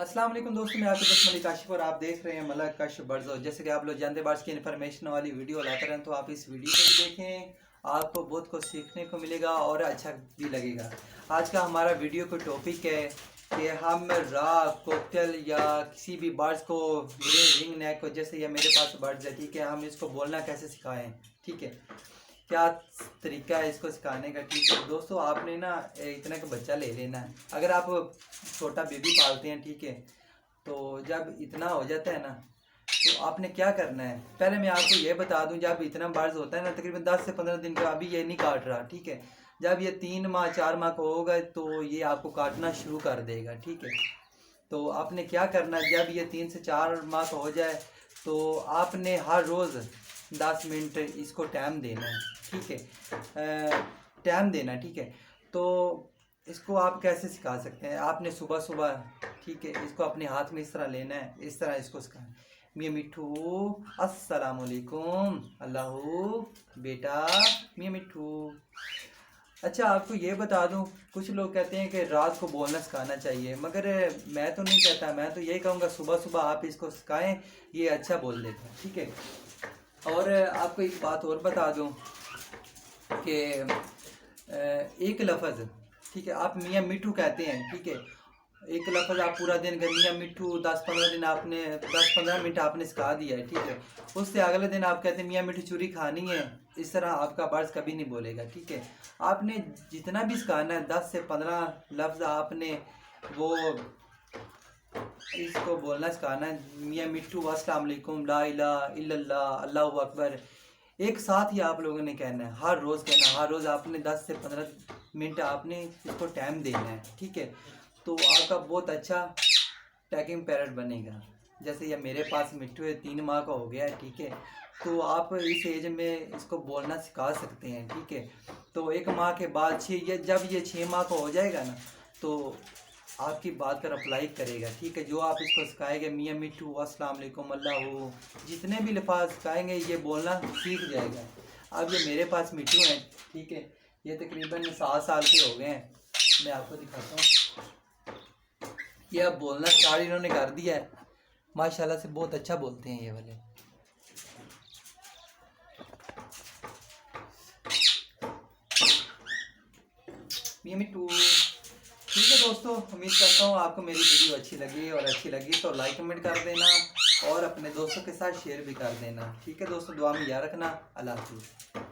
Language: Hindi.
अस्सलाम वालेकुम दोस्तों, मैं आपके दोस्त मलिक काशिफ और आप देख रहे हैं मलक कश बर्ज़ो। जैसे कि आप लोग जानते बार्स की इन्फॉर्मेशन वाली वीडियो लाते रहें, तो आप इस वीडियो को भी देखें, आपको बहुत कुछ सीखने को मिलेगा और अच्छा भी लगेगा। आज का हमारा वीडियो का टॉपिक है कि हम राग कोकटेल या किसी भी बर्ड्स को रिंग नेक को, जैसे ये मेरे पास बर्ड्स है, ठीक है, हम इसको बोलना कैसे सिखाएं, ठीक है, क्या तरीका है इसको सिखाने का। ठीक है दोस्तों, आपने ना इतना का बच्चा ले लेना है। अगर आप छोटा बेबी पालते हैं, ठीक है, तो जब इतना हो जाता है ना, तो आपने क्या करना है, पहले मैं आपको ये बता दूं, जब इतना बर्ज होता है ना, तकरीबन 10 से 15 दिन का, अभी ये नहीं काट रहा, ठीक है, जब ये 3 माह 4 माह का होगा तो ये आपको काटना शुरू कर देगा, ठीक है। तो आपने क्या करना है, जब ये 3 से 4 माह का हो जाए तो आपने हर रोज़ 10 मिनट इसको टाइम देना है, ठीक है, टाइम देना है, ठीक है। तो इसको आप कैसे सिखा सकते हैं, आपने सुबह सुबह, ठीक है, इसको अपने हाथ में इस तरह लेना है, इस तरह इसको सिखाना, मियाँ मिट्ठू अस्सलाम वालेकुम, अल्लाहू बेटा मियाँ मिट्ठू। अच्छा, आपको ये बता दूं, कुछ लोग कहते हैं कि रात को बोलना सिखाना चाहिए, मगर मैं तो नहीं कहता, मैं तो यही कहूँगा सुबह सुबह आप इसको सिखाएं, ये अच्छा बोल देता है, ठीक है। और आपको एक बात और बता दूं कि एक लफ्ज़, ठीक है, आप मियाँ मिट्ठू कहते हैं, ठीक है, एक लफ्ज़ आप पूरा दिन कर मियाँ मिट्ठू 10-15 दिन आपने 10-15 मिनट आपने सिखा दिया है, ठीक है, उससे अगले दिन आप कहते हैं मियाँ मिट्ठू चूरी खानी है, इस तरह आपका बर्ड्स कभी नहीं बोलेगा, ठीक है। आपने जितना भी सिखाना है 10 से 15 लफ्ज़ आपने वो इसको बोलना सिखाना है, मियाँ मिट्ठू अस्सलाम वालेकुम ला इलाहा इल्लल्लाह अल्लाहू अकबर, एक साथ ही आप लोगों ने कहना है, हर रोज़ कहना है, हर रोज़ आपने 10 से 15 मिनट आपने इसको टाइम देना है, ठीक है। तो आपका बहुत अच्छा टैगिंग पैरट बनेगा। जैसे ये मेरे पास मिट्टू है, 3 माह का हो गया है, ठीक है, तो आप इस एज में इसको बोलना सिखा सकते हैं, ठीक है। तो 1 माह के बाद जब ये 6 माह का हो जाएगा ना, तो आपकी बात पर अप्लाई करेगा, ठीक है। जो आप इसको सिखाएंगे मियाँ मिट्ठू अस्सलाम वालेकुम अल्लाहू, जितने भी लफाज सिखाएंगे ये बोलना सीख जाएगा। अब ये मेरे पास मिट्टू हैं, ठीक है, ये तकरीबन 7 साल के हो गए हैं। मैं आपको दिखाता हूँ, ये अब बोलना स्टार्ट इन्होंने कर दिया है, माशाल्लाह से बहुत अच्छा बोलते हैं ये वाले। मियाँ मिट्टू, ठीक है दोस्तों, उम्मीद करता हूँ आपको मेरी वीडियो अच्छी लगी, और अच्छी लगी तो लाइक कमेंट कर देना और अपने दोस्तों के साथ शेयर भी कर देना, ठीक है दोस्तों, दुआ में याद रखना। अल्लाह हाफिज़।